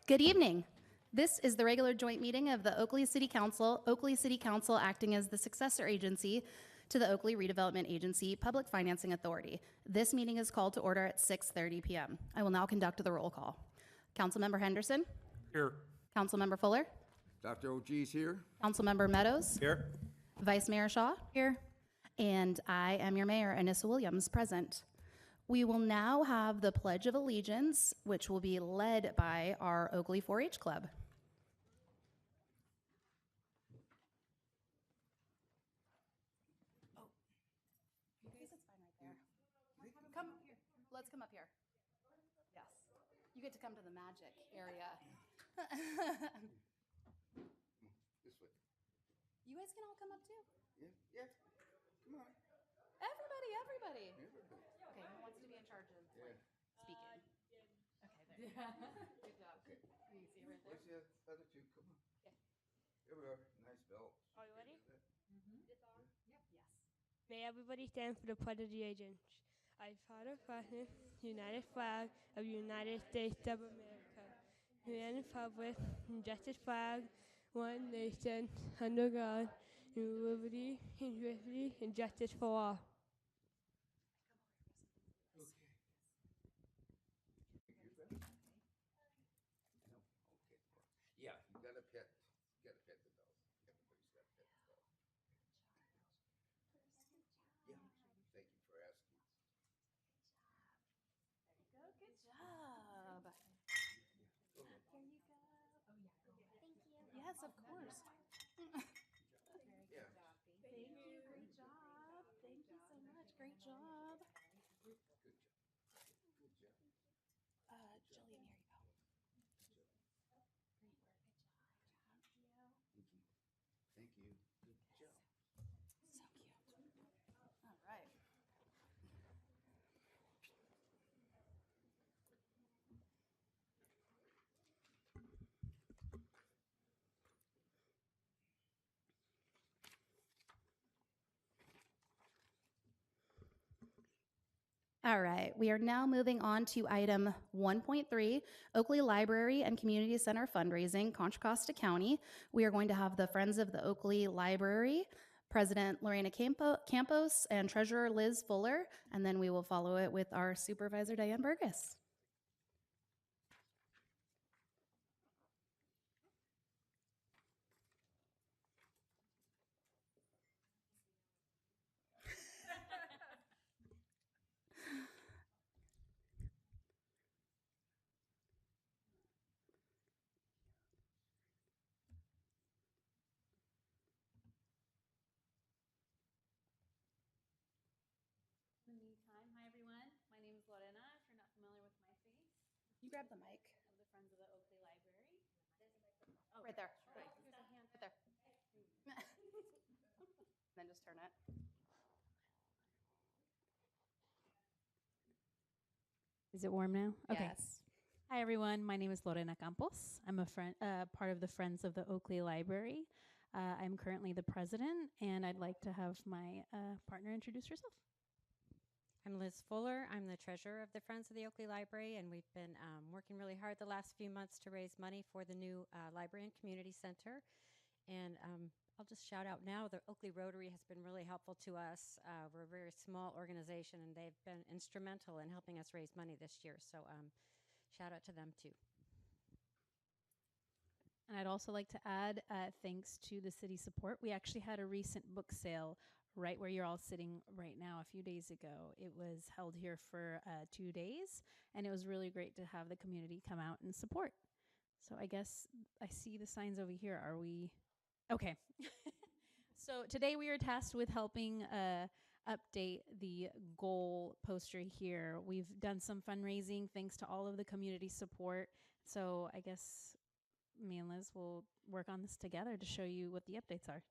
Good evening. This is the regular joint meeting of the Oakley City Council acting as the successor agency to the Oakley Redevelopment Agency Public Financing Authority. This meeting is called to order at 6:30 p.m. I will now conduct the roll call. Councilmember Henderson, Here. Councilmember Fuller, Dr. OG's here. Councilmember Meadows, Here. Vice Mayor Shaw, here, and I am your mayor, Anissa Williams, present. We will now have the Pledge of Allegiance, which will be led by our Oakley 4-H Club. Oh, I guess it's fine right there. Come here. Let's come up here. Yes. You get to come to the magic area. This way. You guys can all come up too. Yeah. Come on. Everybody. Everybody. Okay, who wants to be in charge of like, speaking? Okay, there. Good job. Okay. You see right there? Where's the other two? Come on. Okay. Here we are. Nice belt. Are you ready? Yes. May everybody stand for the Pledge of Allegiance. I fought a flag, United Flag of the United States of America, United Republic, justice flag, one nation, under God, liberty, and justice for all. Okay. You ready? No. Okay. Yeah, you gotta pet. You gotta pet the dog. Everybody's gotta pet the dog. Yeah. Thank you for asking. There you go. Good job. Go ahead. There you go. Oh yeah. Thank you. Yes, of course. Yeah. Thank you. Great job. Thank you so much. Great job. Good job. Good job. Jillian, here you go. Great work. Good job. Thank you. Good job. So cute. All right. All right, we are now moving on to item 1.3, Oakley Library and Community Center fundraising, Contra Costa County. We are going to have the Friends of the Oakley Library, President Lorena Campos, and Treasurer Liz Fuller, and then we will follow it with our Supervisor Diane Burgess. In the meantime, hi everyone. My name is Lorena. If you're not familiar with my face, You grab the mic. I'm the Friends of the Oakley Library. Oh, right there. Sure. There's a hand. Right there. Then just turn it. Is it warm now? Okay. Yes. Hi everyone. My name is Lorena Campos. I'm a part of the Friends of the Oakley Library. I'm currently the president, and I'd like to have my partner introduce herself. I'm Liz Fuller. I'm the treasurer of the Friends of the Oakley Library, and we've been working really hard the last few months to raise money for the new library and community center. And I'll just shout out now, the Oakley Rotary has been really helpful to us. We're a very small organization, and they've been instrumental in helping us raise money this year. So shout out to them too. And I'd also like to add thanks to the city support. We actually had a recent book sale right where you're all sitting right now a few days ago. It was held here for 2 days, and it was really great to have the community come out and support. So I guess I see the signs over here. Are we? Okay. So today we are tasked with helping update the goal poster here. We've done some fundraising thanks to all of the community support. So I guess me and Liz will work on this together to show you what the updates are.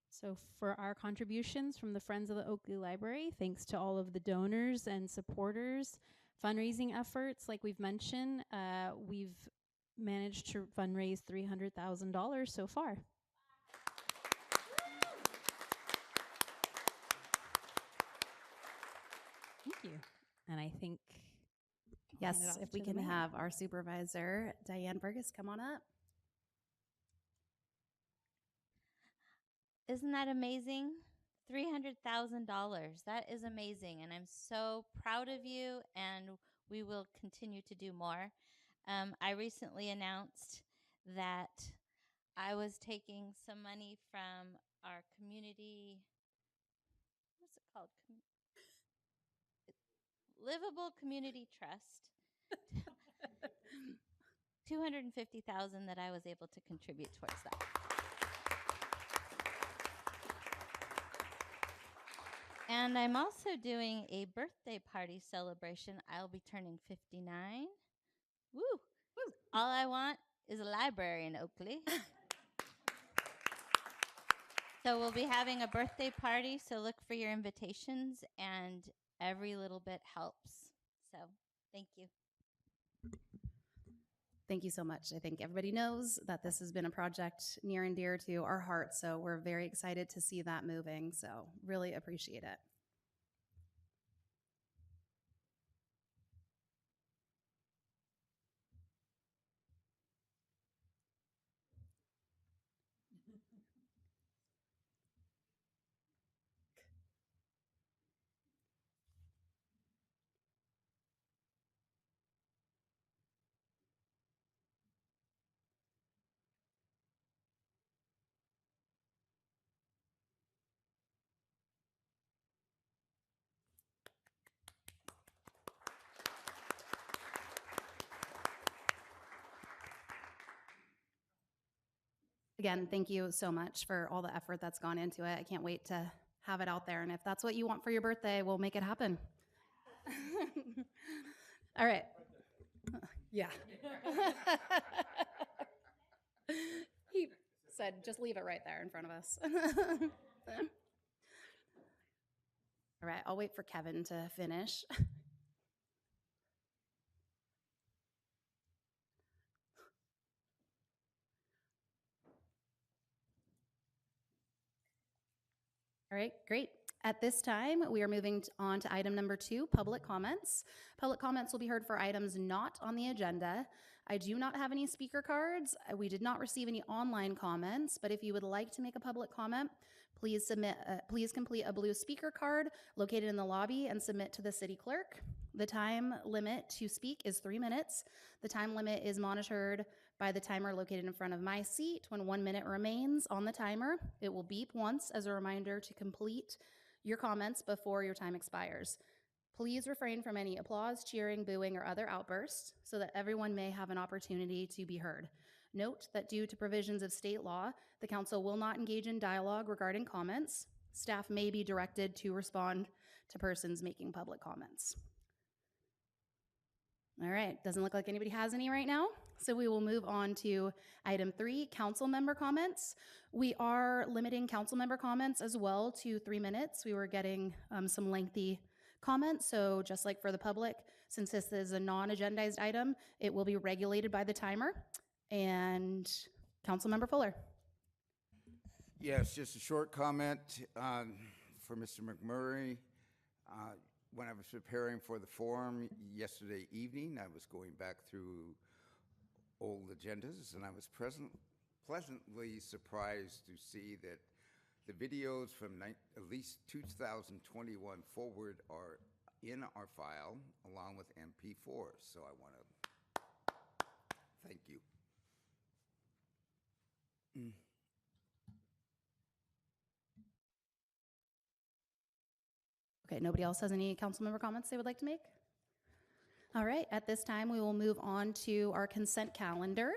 So for our contributions from the Friends of the Oakley Library, thanks to all of the donors and supporters, fundraising efforts, like we've mentioned, we've managed to fundraise $300,000 so far. Thank you. And I think I'll hand it Yes, off if we to the can mayor. have our supervisor, Diane Burgess, come on up. Isn't that amazing? $300,000. That is amazing. And I'm so proud of you, and we will continue to do more. I recently announced that I was taking some money from our community, what's it called? Livable Community Trust. 250,000 that I was able to contribute towards that. And I'm also doing a birthday party celebration. I'll be turning 59. Woo! Woo. All I want is a library in Oakley. So we'll be having a birthday party, so look for your invitations, and every little bit helps. So thank you. Thank you so much. I think everybody knows that this has been a project near and dear to our hearts, so we're very excited to see that moving. So really appreciate it. Again, thank you so much for all the effort that's gone into it. I can't wait to have it out there. And if that's what you want for your birthday, we'll make it happen. All right. Yeah. He said, just leave it right there in front of us. All right, I'll wait for Kevin to finish. All right, great. At this time, we are moving on to item number 2, public comments. Public comments will be heard for items not on the agenda. I do not have any speaker cards. We did not receive any online comments, but if you would like to make a public comment, please complete a blue speaker card located in the lobby and submit to the city clerk. The time limit to speak is 3 minutes. The time limit is monitored by the timer located in front of my seat. When 1 minute remains on the timer, it will beep once as a reminder to complete your comments before your time expires. Please refrain from any applause, cheering, booing, or other outbursts so that everyone may have an opportunity to be heard. Note that due to provisions of state law, the council will not engage in dialogue regarding comments. Staff may be directed to respond to persons making public comments. All right, doesn't look like anybody has any right now. So we will move on to item 3, council member comments. We are limiting council member comments as well to 3 minutes. We were getting some lengthy comments, so just like for the public, since this is a non-agendized item, it will be regulated by the timer. And Councilmember Fuller. Yes, just a short comment for Mr. McMurray. When I was preparing for the forum yesterday evening, I was going back through old agendas, and I was pleasantly surprised to see that the videos from at least 2021 forward are in our file along with MP4s. So I want to thank you. Okay, nobody else has any council member comments they would like to make? All right, at this time, we will move on to our consent calendar.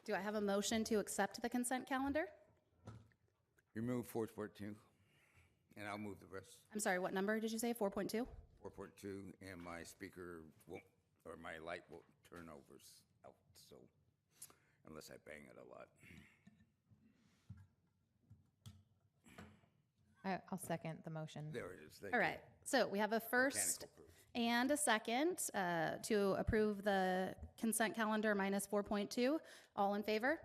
Do I have a motion to accept the consent calendar? Remove 4.2, and I'll move the rest. I'm sorry, what number did you say, 4.2? 4.2, and my speaker won't, or my light won't turn over out, so, unless I bang it a lot. I'll second the motion. There it is. Thank All you. right, so we have a first Mechanical proof. and a second to approve the consent calendar minus 4.2. All in favor?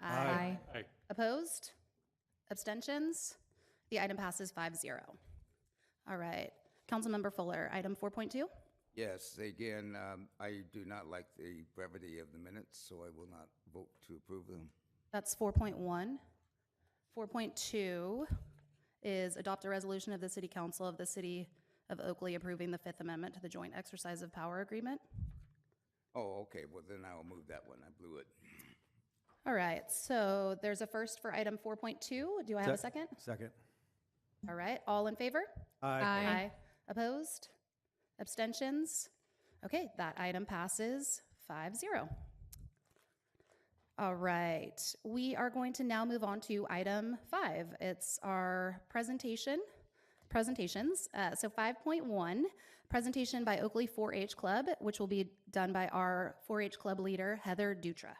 Aye. Opposed? Abstentions? The item passes 5-0. All right, Councilmember Fuller, item 4.2. Yes, again, I do not like the brevity of the minutes, so I will not vote to approve them. That's 4.1. 4.2 is adopt a resolution of the City Council of the City of Oakley approving the Fifth Amendment to the Joint Exercise of Power Agreement. Oh, okay, well then I'll move that one. I blew it. All right, so there's a first for item 4.2. Do I have a second? Second. All right, all in favor? Aye. Opposed? Abstentions? Okay, that item passes 5-0. All right, we are going to now move on to item 5. It's our presentations. So 5.1, presentation by Oakley 4-H Club, which will be done by our 4-H Club leader, Heather Dutra.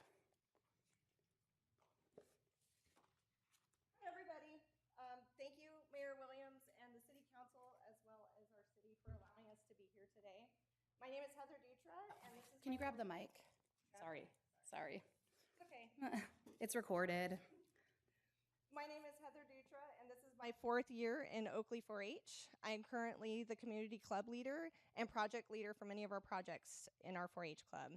Hi, everybody. Thank you, Mayor Williams and the City Council, as well as our city, for allowing us to be here today. My name is Heather Dutra, and this is Can you my grab the mic? Sorry. Okay. It's recorded. My name is Heather Dutra, and this is my 4th year in Oakley 4-H. I am currently the community club leader and project leader for many of our projects in our 4-H club.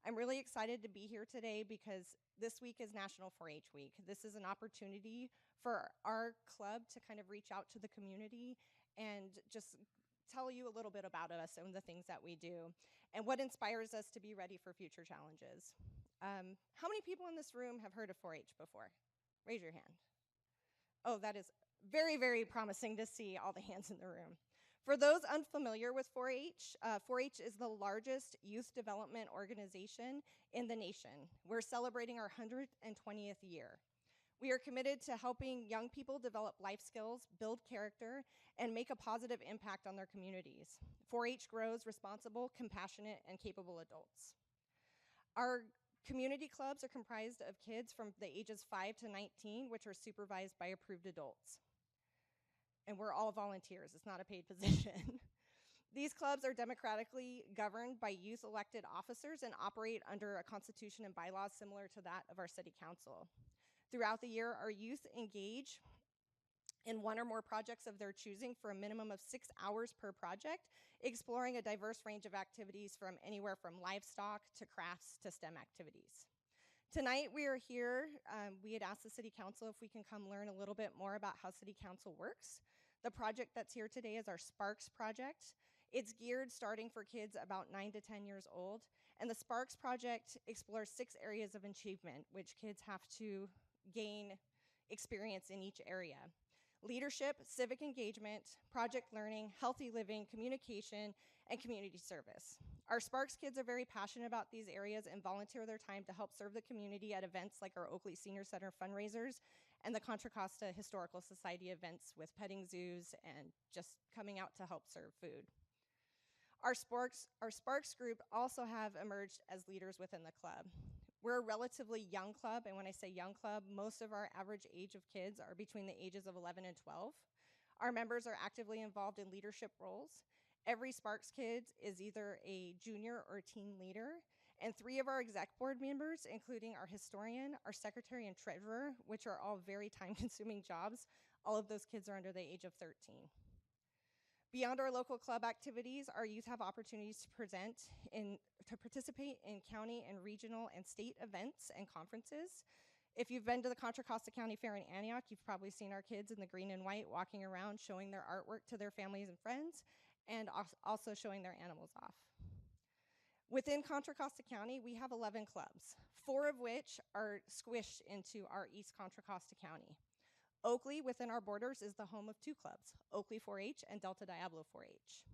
I'm really excited to be here today because this week is National 4-H Week. This is an opportunity for our club to kind of reach out to the community and just tell you a little bit about us and the things that we do and what inspires us to be ready for future challenges. How many people in this room have heard of 4-H before? Raise your hand. Oh, that is very, very promising to see all the hands in the room. For those unfamiliar with 4-H, 4-H is the largest youth development organization in the nation. We're celebrating our 120th year. We are committed to helping young people develop life skills, build character, and make a positive impact on their communities. 4-H grows responsible, compassionate, and capable adults. Our community clubs are comprised of kids from the ages 5 to 19, which are supervised by approved adults. And we're all volunteers, it's not a paid position. These clubs are democratically governed by youth elected officers and operate under a constitution and bylaws similar to that of our city council. Throughout the year, our youth engage in one or more projects of their choosing for a minimum of 6 hours per project, exploring a diverse range of activities from anywhere from livestock to crafts to STEM activities. Tonight we are here, we had asked the City Council if we can come learn a little bit more about how City Council works. The project that's here today is our Sparks project. It's geared starting for kids about 9 to 10 years old, and the Sparks project explores 6 areas of achievement, which kids have to gain experience in each area. Leadership, civic engagement, project learning, healthy living, communication, and community service. Our Sparks kids are very passionate about these areas and volunteer their time to help serve the community at events like our Oakley Senior Center fundraisers and the Contra Costa Historical Society events with petting zoos and just coming out to help serve food. Our Sparks group also have emerged as leaders within the club. We're a relatively young club, and when I say young club, most of our average age of kids are between the ages of 11 and 12. Our members are actively involved in leadership roles. Every Sparks kid is either a junior or teen leader, and 3 of our exec board members, including our historian, our secretary, and treasurer, which are all very time-consuming jobs, all of those kids are under the age of 13. Beyond our local club activities, our youth have opportunities to participate in county and regional and state events and conferences. If you've been to the Contra Costa County Fair in Antioch, you've probably seen our kids in the green and white walking around showing their artwork to their families and friends, and also showing their animals off. Within Contra Costa County, we have 11 clubs, 4 of which are squished into our East Contra Costa County. Oakley, within our borders, is the home of 2 clubs, Oakley 4-H and Delta Diablo 4-H.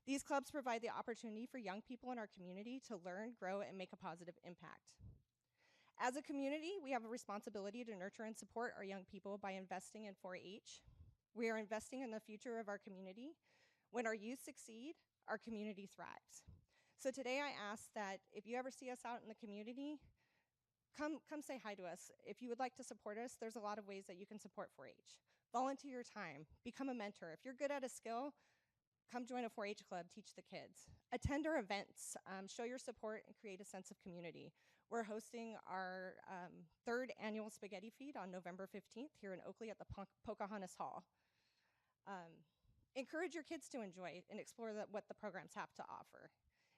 These clubs provide the opportunity for young people in our community to learn, grow, and make a positive impact. As a community, we have a responsibility to nurture and support our young people by investing in 4-H. We are investing in the future of our community. When our youth succeed, our community thrives. So today I ask that if you ever see us out in the community, come say hi to us. If you would like to support us, there's a lot of ways that you can support 4-H. Volunteer your time, become a mentor. If you're good at a skill, come join a 4-H club, teach the kids. Attend our events, show your support, and create a sense of community. We're hosting our 3rd annual spaghetti feed on November 15th here in Oakley at the Pocahontas Hall. Encourage your kids to enjoy and explore what the programs have to offer.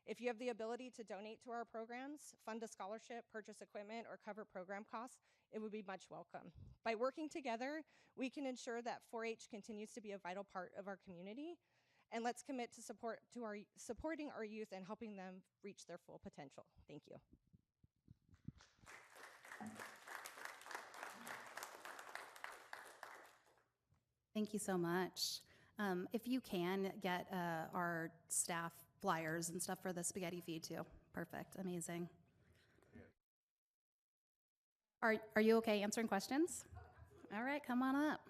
If you have the ability to donate to our programs, fund a scholarship, purchase equipment, or cover program costs, it would be much welcome. By working together, we can ensure that 4-H continues to be a vital part of our community, and let's commit to supporting our youth and helping them reach their full potential. Thank you. Thank you so much. If you can get our staff flyers and stuff for the spaghetti feed too. Perfect, amazing. Are you okay answering questions? All right, come on up.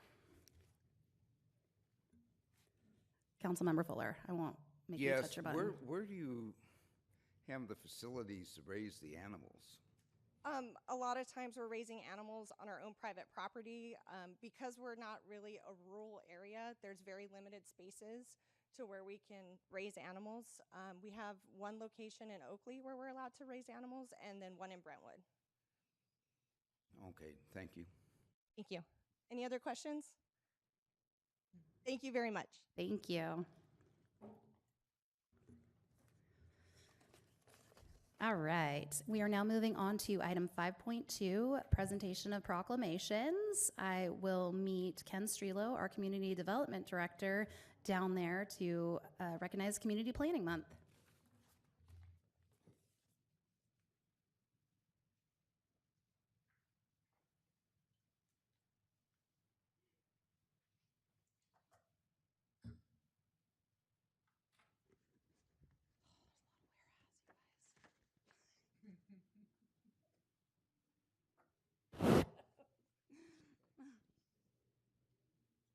Councilmember Fuller, I won't make you touch your button. Yes, where do you have the facilities to raise the animals? A lot of times we're raising animals on our own private property. Because we're not really a rural area, there's very limited spaces to where we can raise animals. We have one location in Oakley where we're allowed to raise animals, and then one in Brentwood. Okay, thank you. Thank you. Any other questions? Thank you very much. Thank you. All right, we are now moving on to item 5.2, presentation of proclamations. I will meet Ken Strelo, our Community Development Director, down there to recognize Community Planning Month.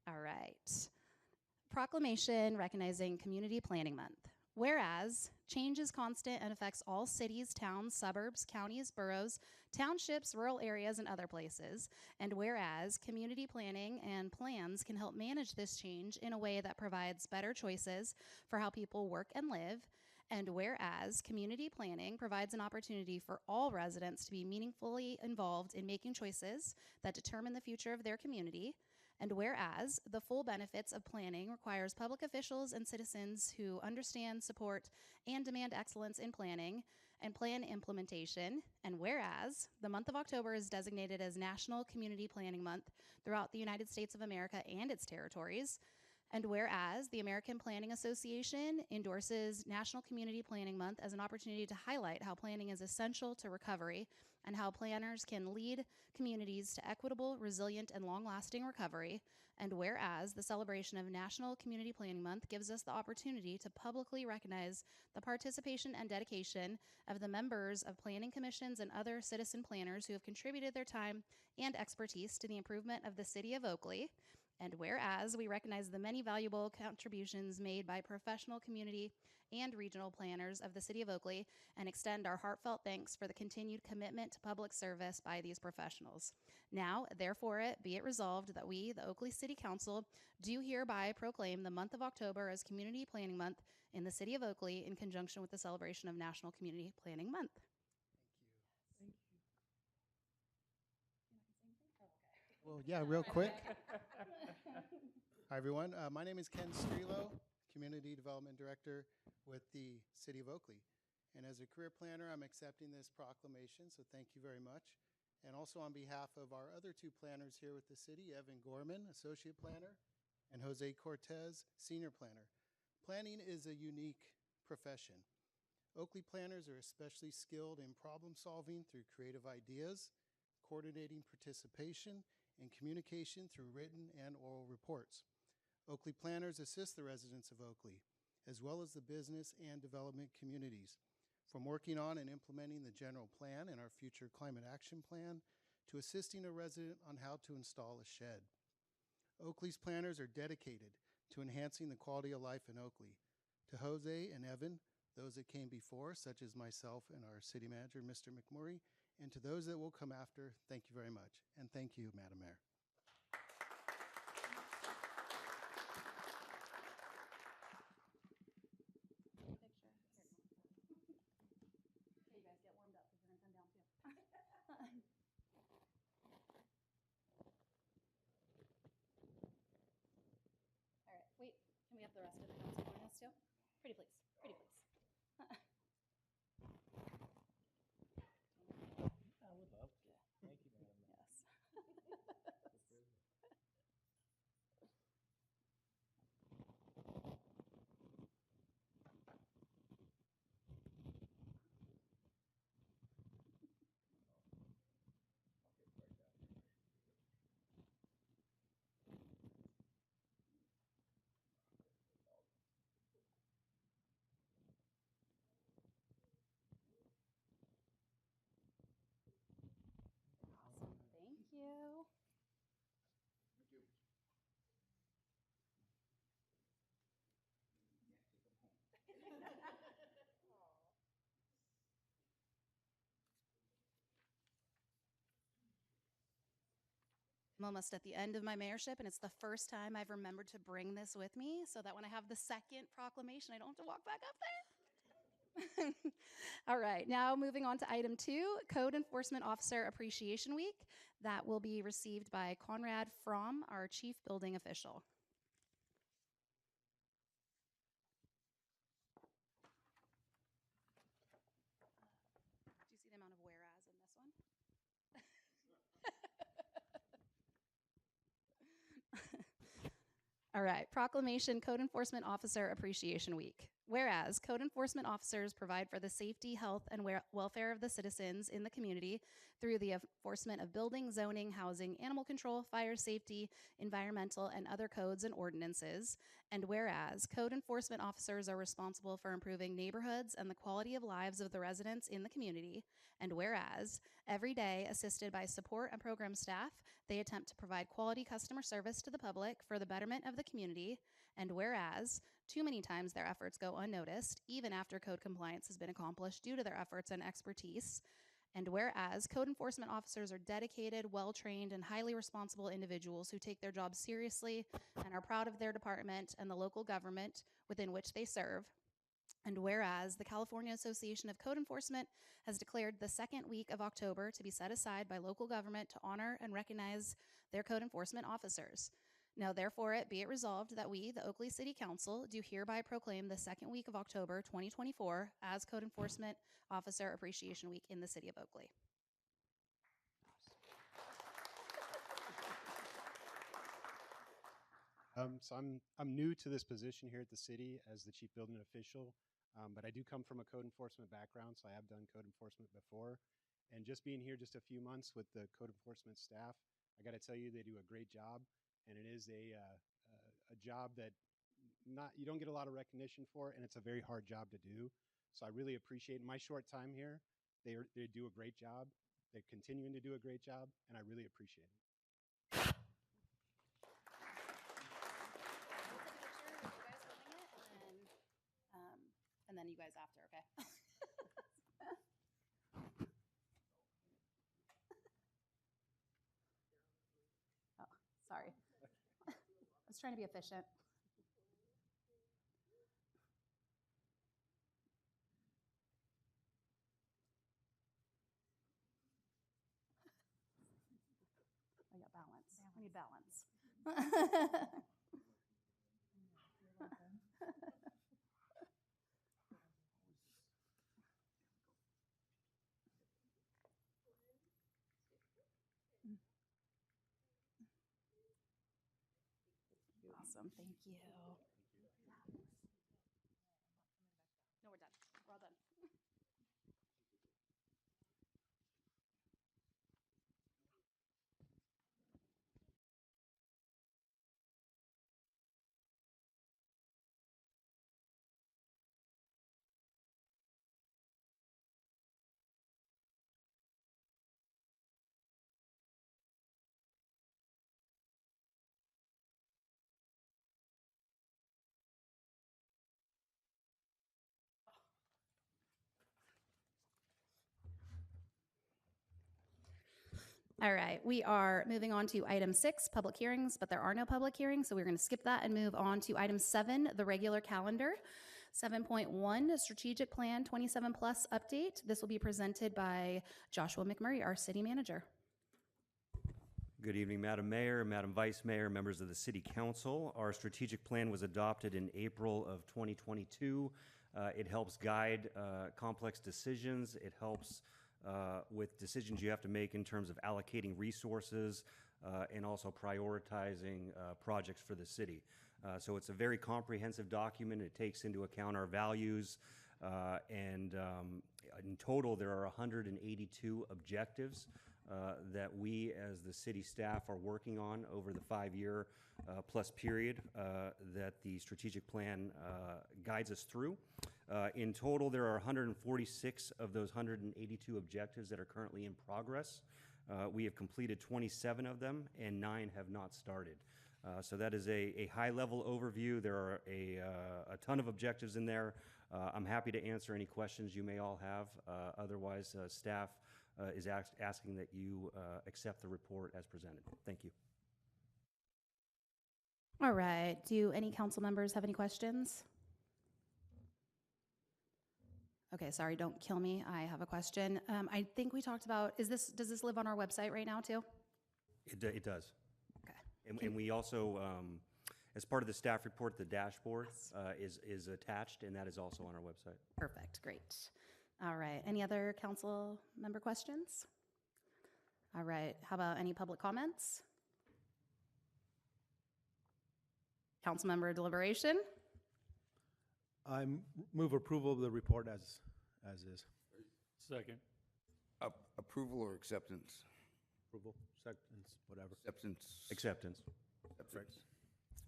All right. Proclamation recognizing Community Planning Month. Whereas change is constant and affects all cities, towns, suburbs, counties, boroughs, townships, rural areas, and other places. And whereas community planning and plans can help manage this change in a way that provides better choices for how people work and live. And whereas community planning provides an opportunity for all residents to be meaningfully involved in making choices that determine the future of their community. And whereas the full benefits of planning requires public officials and citizens who understand, support, and demand excellence in planning and plan implementation. And whereas the month of October is designated as National Community Planning Month throughout the United States of America and its territories. And whereas the American Planning Association endorses National Community Planning Month as an opportunity to highlight how planning is essential to recovery and how planners can lead communities to equitable, resilient, and long-lasting recovery. And whereas the celebration of National Community Planning Month gives us the opportunity to publicly recognize the participation and dedication of the members of planning commissions and other citizen planners who have contributed their time and expertise to the improvement of the city of Oakley. And whereas we recognize the many valuable contributions made by professional community and regional planners of the City of Oakley and extend our heartfelt thanks for the continued commitment to public service by these professionals. Now, therefore, be it resolved that we, the Oakley City Council, do hereby proclaim the month of October as Community Planning Month in the City of Oakley in conjunction with the celebration of National Community Planning Month. Well, yeah, real quick. Hi, everyone. My name is Ken Strelo, Community Development Director with the City of Oakley. And as a career planner, I'm accepting this proclamation, so thank you very much. And also on behalf of our other two planners here with the city, Evan Gorman, Associate Planner, and Jose Cortez, Senior Planner. Planning is a unique profession. Oakley planners are especially skilled in problem solving through creative ideas, coordinating participation, and communication through written and oral reports. Oakley planners assist the residents of Oakley, as well as the business and development communities, from working on and implementing the general plan and our future climate action plan, to assisting a resident on how to install a shed. Oakley's planners are dedicated to enhancing the quality of life in Oakley. To Jose and Evan, those that came before, such as myself and our city manager, Mr. McMurray, and to those that will come after, thank you very much. And thank you, Madam Mayor. have the rest of the council join us too? Pretty please, pretty please. I would love to. Thank you, Madam Mayor. Yes. Awesome. Thank you. I'm almost at the end of my mayorship, and it's the first time I've remembered to bring this with me so that when I have the second proclamation, I don't have to walk back up there. All right, now moving on to item 2, Code Enforcement Officer Appreciation Week. That will be received by Conrad Fromm, our Chief Building Official. Do you see the amount of whereas in this one? All right, Proclamation Code Enforcement Officer Appreciation Week. Whereas code enforcement officers provide for the safety, health, and welfare of the citizens in the community through the enforcement of building, zoning, housing, animal control, fire safety, environmental, and other codes and ordinances. And whereas code enforcement officers are responsible for improving neighborhoods and the quality of lives of the residents in the community. And whereas every day, assisted by support and program staff, they attempt to provide quality customer service to the public for the betterment of the community. And whereas too many times their efforts go unnoticed, even after code compliance has been accomplished due to their efforts and expertise. And whereas code enforcement officers are dedicated, well-trained, and highly responsible individuals who take their jobs seriously and are proud of their department and the local government within which they serve. And whereas the California Association of Code Enforcement has declared the second week of October to be set aside by local government to honor and recognize their code enforcement officers. Now, therefore, be it resolved that we, the Oakley City Council, do hereby proclaim the second week of October 2024 as Code Enforcement Officer Appreciation Week in the city of Oakley. So I'm new to this position here at the city as the chief building official, but I do come from a code enforcement background, so I have done code enforcement before. And just being here just a few months with the code enforcement staff, I got to tell you, they do a great job, and it is a job that you don't get a lot of recognition for, and it's a very hard job to do. So I really appreciate my short time here. They do a great job. They're continuing to do a great job, and I really appreciate it. And then you guys after, okay? Oh, sorry. I was trying to be efficient. I got balance. I need balance. Awesome, thank you. No, we're done. We're all done. All right, we are moving on to item 6, public hearings, but there are no public hearings, so we're going to skip that and move on to item 7, the regular calendar. 7.1, Strategic Plan 27 Plus update. This will be presented by Joshua McMurray, our city manager. Good evening, Madam Mayor, Madam Vice Mayor, members of the City Council. Our strategic plan was adopted in April of 2022. It helps guide complex decisions. It helps with decisions you have to make in terms of allocating resources and also prioritizing projects for the city. So it's a very comprehensive document. It takes into account our values, and in total there are 182 objectives that we as the city staff are working on over the 5-year plus period that the strategic plan guides us through. In total, there are 146 of those 182 objectives that are currently in progress. We have completed 27 of them, and 9 have not started. So that is a high-level overview. There are a ton of objectives in there. I'm happy to answer any questions you may all have. Otherwise, staff is asking that you accept the report as presented. Thank you. All right. Do any council members have any questions? Okay, sorry, don't kill me. I have a question. I think we talked about, does this live on our website right now too? It does. Okay. And we also, as part of the staff report, the dashboard is attached, and that is also on our website. Perfect, great. All right, any other council member questions? All right, how about any public comments? Council member deliberation? I move approval of the report as is. Second. Approval or acceptance? Approval, acceptance, whatever. Acceptance.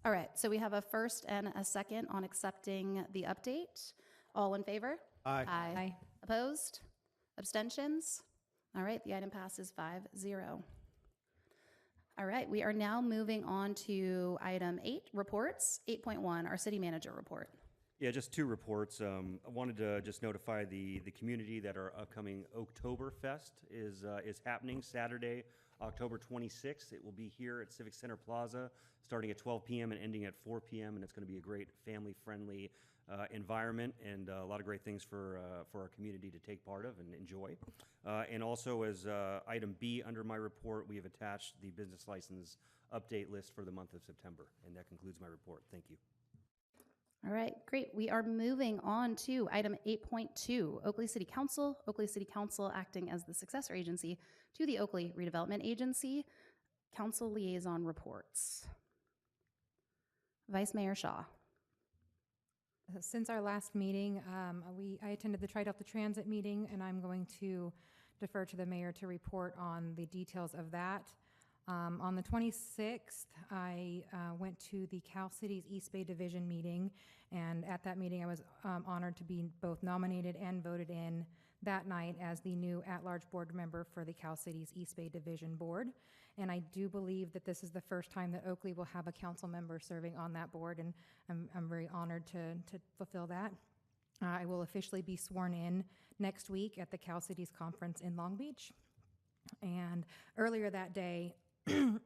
All right, so we have a first and a second on accepting the update. All in favor? Aye. Aye. Opposed? Abstentions? All right, the item passes 5-0. All right, we are now moving on to item 8, reports. 8.1, our city manager report. Yeah, just 2 reports. I wanted to just notify the community that our upcoming Oktoberfest is happening Saturday, October 26th. It will be here at Civic Center Plaza, starting at 12 p.m. and ending at 4 p.m. And it's going to be a great family-friendly environment and a lot of great things for our community to take part of and enjoy. And also, as item B under my report, we have attached the business license update list for the month of September. And that concludes my report. Thank you. All right, great. We are moving on to item 8.2, Oakley City Council. Oakley City Council acting as the successor agency to the Oakley Redevelopment Agency. Council liaison reports. Vice Mayor Shaw. Since our last meeting, I attended the Tri-Delta Transit meeting, and I'm going to defer to the mayor to report on the details of that. On the 26th, I went to the Cal Cities East Bay Division meeting, and at that meeting I was honored to be both nominated and voted in that night as the new at-large board member for the Cal Cities East Bay Division Board. And I do believe that this is the first time that Oakley will have a council member serving on that board, and I'm very honored to fulfill that. I will officially be sworn in next week at the Cal Cities Conference in Long Beach. And earlier that day, I'm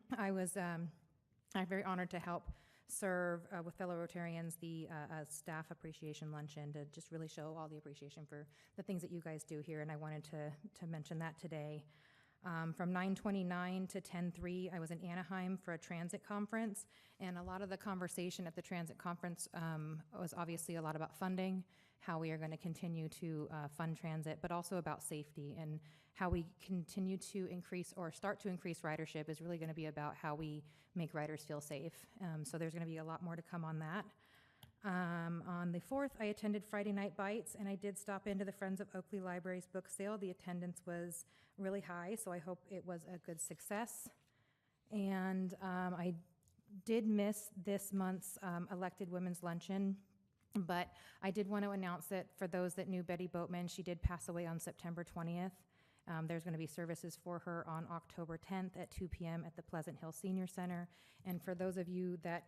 very honored to help serve with fellow Rotarians the staff appreciation luncheon to just really show all the appreciation for the things that you guys do here, and I wanted to mention that today. From 9:29 to 10:03, I was in Anaheim for a transit conference, and a lot of the conversation at the transit conference was obviously a lot about funding, how we are going to continue to fund transit, but also about safety, and how we continue to increase or start to increase ridership is really going to be about how we make riders feel safe. So there's going to be a lot more to come on that. On the 4th, I attended Friday Night Bites, and I did stop into the Friends of Oakley Library's book sale. The attendance was really high, so I hope it was a good success. And I did miss this month's Elected Women's Luncheon, but I did want to announce that for those that knew Betty Boatman, she did pass away on September 20th. There's going to be services for her on October 10th at 2 p.m. at the Pleasant Hill Senior Center. And for those of you that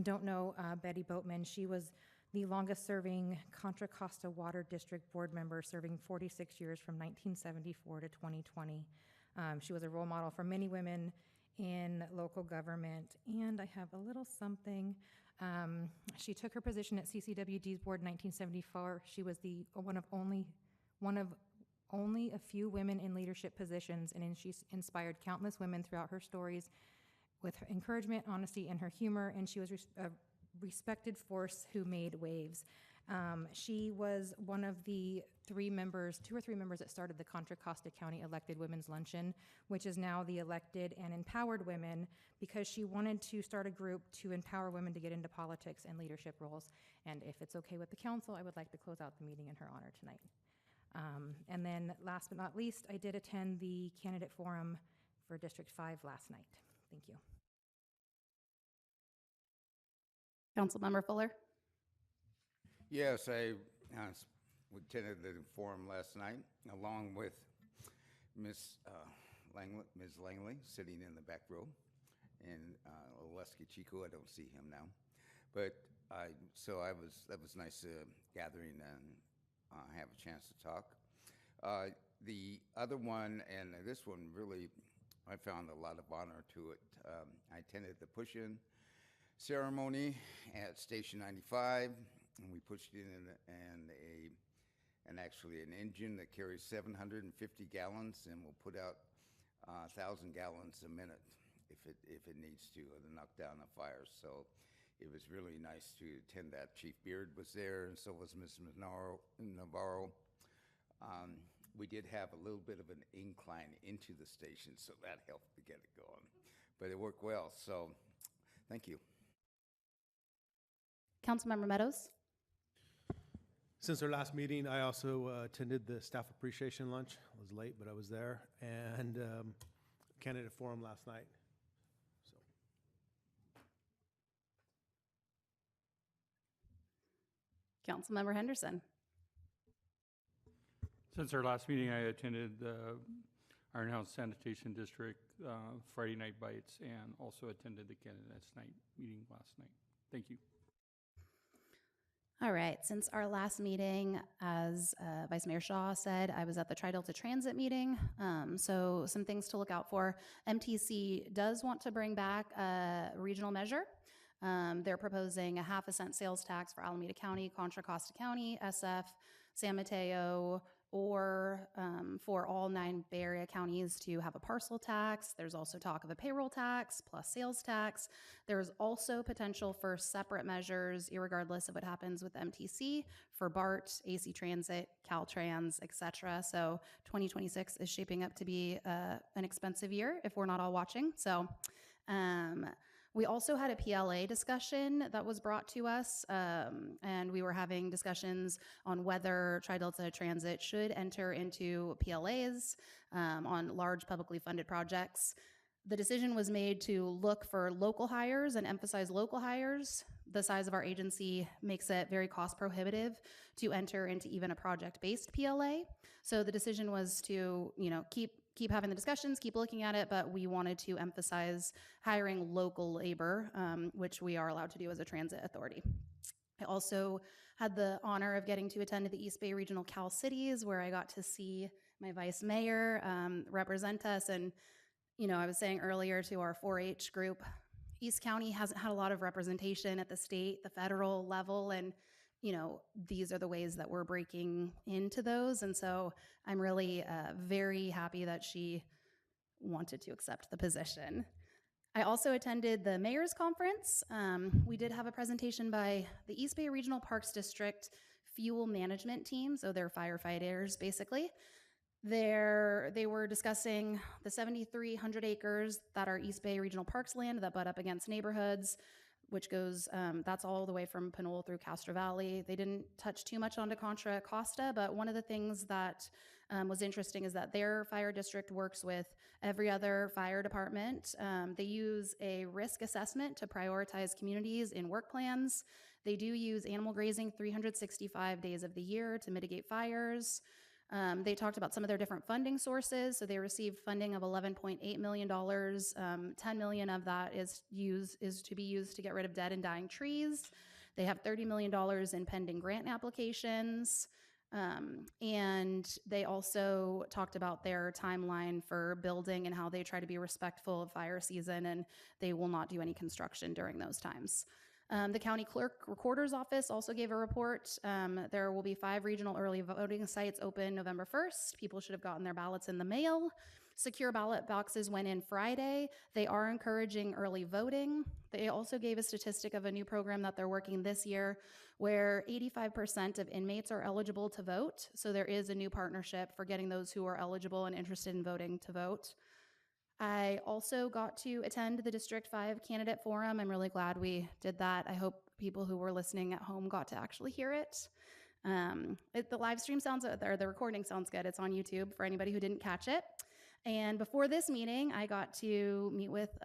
don't know Betty Boatman, she was the longest-serving Contra Costa Water District board member, serving 46 years from 1974 to 2020. She was a role model for many women in local government. And I have a little something. She took her position at CCWD's board in 1974. She was one of only a few women in leadership positions, and she's inspired countless women throughout her stories with her encouragement, honesty, and her humor, and she was a respected force who made waves. She was one of the two or three members that started the Contra Costa County Elected Women's Luncheon, which is now the Elected and Empowered Women, because she wanted to start a group to empower women to get into politics and leadership roles. And if it's okay with the council, I would like to close out the meeting in her honor tonight. And then last but not least, I did attend the candidate forum for District 5 last night. Thank you. Councilmember Fuller. Yes, I attended the forum last night along with Ms. Langley sitting in the back row, and Oleski Chico. I don't see him now, but that was nice gathering and have a chance to talk. The other one, and this one really, I found a lot of honor to it. I attended the push-in ceremony at Station 95, and we pushed in actually an engine that carries 750 gallons and will put out 1,000 gallons a minute if it needs to knock down a fire. So it was really nice to attend that. Chief Beard was there, and so was Ms. Navarro. We did have a little bit of an incline into the station, so that helped to get it going. But it worked well, so thank you. Councilmember Meadows. Since our last meeting, I also attended the staff appreciation lunch. I was late, but I was there, and candidate forum last night. Councilmember Henderson. Since our last meeting, I attended the Iron House Sanitation District Friday night bites, and also attended the candidates night meeting last night. Thank you. All right, since our last meeting, as Vice Mayor Shaw said, I was at the Tri-Delta Transit meeting, so some things to look out for. MTC does want to bring back a regional measure. They're proposing a 0.5 cent sales tax for Alameda County, Contra Costa County, SF, San Mateo, or for all 9 Bay Area counties to have a parcel tax. There's also talk of a payroll tax plus sales tax. There's also potential for separate measures, irregardless of what happens with MTC, for BART, AC Transit, Caltrans, etc. So 2026 is shaping up to be an expensive year if we're not all watching. So we also had a PLA discussion that was brought to us, and we were having discussions on whether Tri-Delta Transit should enter into PLAs on large publicly funded projects. The decision was made to look for local hires and emphasize local hires. The size of our agency makes it very cost prohibitive to enter into even a project-based PLA. So the decision was to, keep having the discussions, keep looking at it, but we wanted to emphasize hiring local labor, which we are allowed to do as a transit authority. I also had the honor of getting to attend the East Bay Regional Cal Cities, where I got to see my vice mayor represent us. And, I was saying earlier to our 4-H group, East County hasn't had a lot of representation at the state, the federal level, and these are the ways that we're breaking into those. And so I'm really very happy that she wanted to accept the position. I also attended the mayor's conference. We did have a presentation by the East Bay Regional Parks District fuel management team, so they're firefighters basically. They were discussing the 7,300 acres that are East Bay Regional Parks land that butt up against neighborhoods, which goes, that's all the way from Pinole through Castro Valley. They didn't touch too much onto Contra Costa, but one of the things that was interesting is that their fire district works with every other fire department. They use a risk assessment to prioritize communities in work plans. They do use animal grazing 365 days of the year to mitigate fires. They talked about some of their different funding sources. So they received funding of $11.8 million. $10 million of that is to be used to get rid of dead and dying trees. They have $30 million in pending grant applications. And they also talked about their timeline for building and how they try to be respectful of fire season, and they will not do any construction during those times. The county clerk recorder's office also gave a report. There will be 5 regional early voting sites open November 1st. People should have gotten their ballots in the mail. Secure ballot boxes went in Friday. They are encouraging early voting. They also gave a statistic of a new program that they're working this year where 85% of inmates are eligible to vote. So there is a new partnership for getting those who are eligible and interested in voting to vote. I also got to attend the District 5 Candidate Forum. I'm really glad we did that. I hope people who were listening at home got to actually hear it. The live stream sounds, or the recording sounds good. It's on YouTube for anybody who didn't catch it. And before this meeting, I got to meet with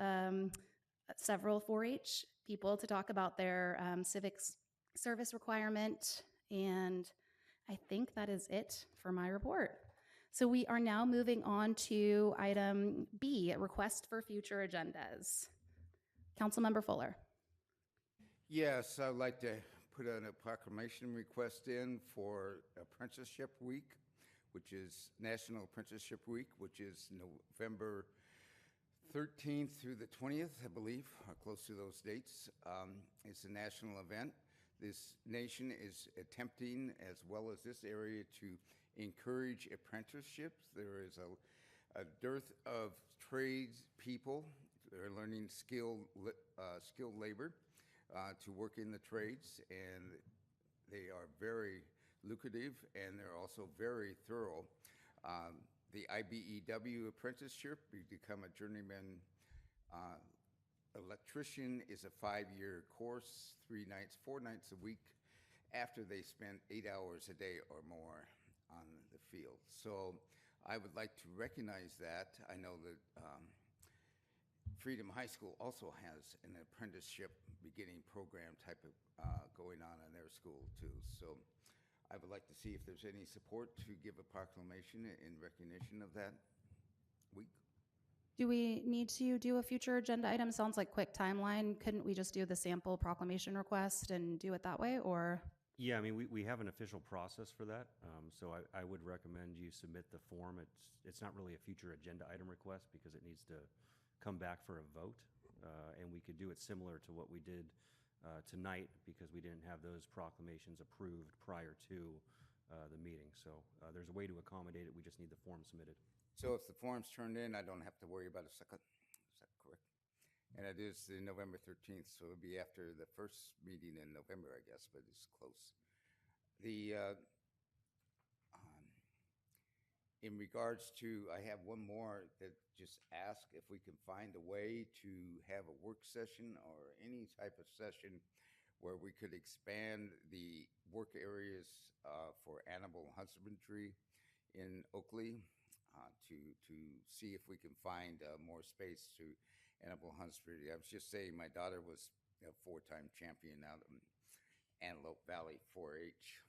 several 4-H people to talk about their civics service requirement. And I think that is it for my report. So we are now moving on to item B, request for future agendas. Councilmember Fuller. Yes, I'd like to put in a proclamation request in for Apprenticeship Week, which is National Apprenticeship Week, which is November 13th through the 20th, I believe, or close to those dates. It's a national event. This nation is attempting, as well as this area, to encourage apprenticeships. There is a dearth of trades people. They're learning skilled labor to work in the trades, and they are very lucrative, and they're also very thorough. The IBEW apprenticeship, you become a journeyman electrician, is a 5-year course, 4 nights a week, after they spend 8 hours a day or more on the field. So I would like to recognize that. I know that Freedom High School also has an apprenticeship beginning program type of going on in their school too. So I would like to see if there's any support to give a proclamation in recognition of that week. Do we need to do a future agenda item? Sounds like quick timeline. Couldn't we just do the sample proclamation request and do it that way, or? Yeah, I mean, we have an official process for that, so I would recommend you submit the form. It's not really a future agenda item request because it needs to come back for a vote, and we could do it similar to what we did tonight because we didn't have those proclamations approved prior to the meeting. So there's a way to accommodate it. We just need the form submitted. So if the form's turned in, I don't have to worry about a second. Is that correct? And it is the November 13th, so it'll be after the first meeting in November, I guess, but it's close. In regards to, I have one more that just ask if we can find a way to have a work session or any type of session where we could expand the work areas for animal husbandry in Oakley, to see if we can find more space to animal husbandry. I was just saying my daughter was a 4-time champion out in Antelope Valley 4-H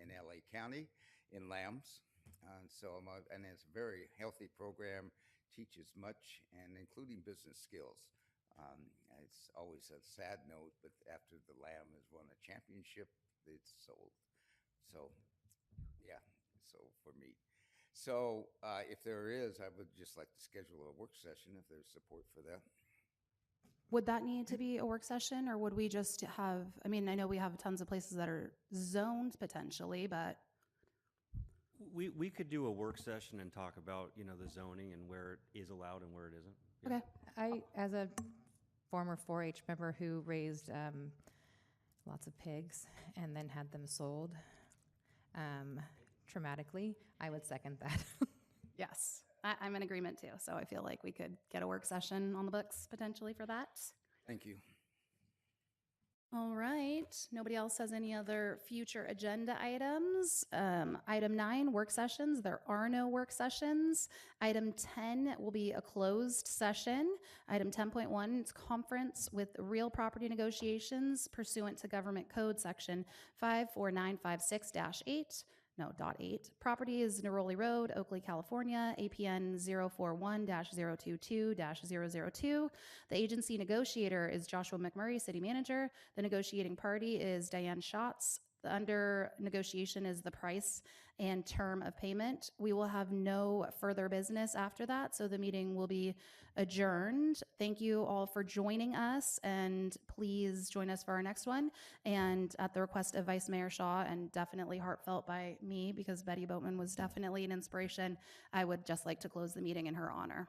in LA County in lambs. And it's a very healthy program, teaches much, and including business skills. It's always a sad note, but after the lamb has won a championship, it's sold. So, yeah, so for meat. So if there is, I would just like to schedule a work session if there's support for that. Would that need to be a work session, or would we just have, I mean, I know we have tons of places that are zoned potentially, but. We could do a work session and talk about, the zoning and where it is allowed and where it isn't. Yeah. Okay. I, as a former 4-H member who raised lots of pigs and then had them sold traumatically, I would second that. Yes, I'm in agreement too. So I feel like we could get a work session on the books potentially for that. Thank you. All right. Nobody else has any other future agenda items. Item 9, work sessions. There are no work sessions. Item 10 will be a closed session. Item 10.1 is conference with real property negotiations pursuant to Government Code Section 54956-8. No, .8. Property is Neroli Road, Oakley, California, APN 041-022-002. The agency negotiator is Joshua McMurray, city manager. The negotiating party is Diane Schatz, The under negotiation is the price and term of payment. We will have no further business after that, so the meeting will be adjourned. Thank you all for joining us, and please join us for our next one. And at the request of Vice Mayor Shaw, and definitely heartfelt by me because Betty Boatman was definitely an inspiration, I would just like to close the meeting in her honor.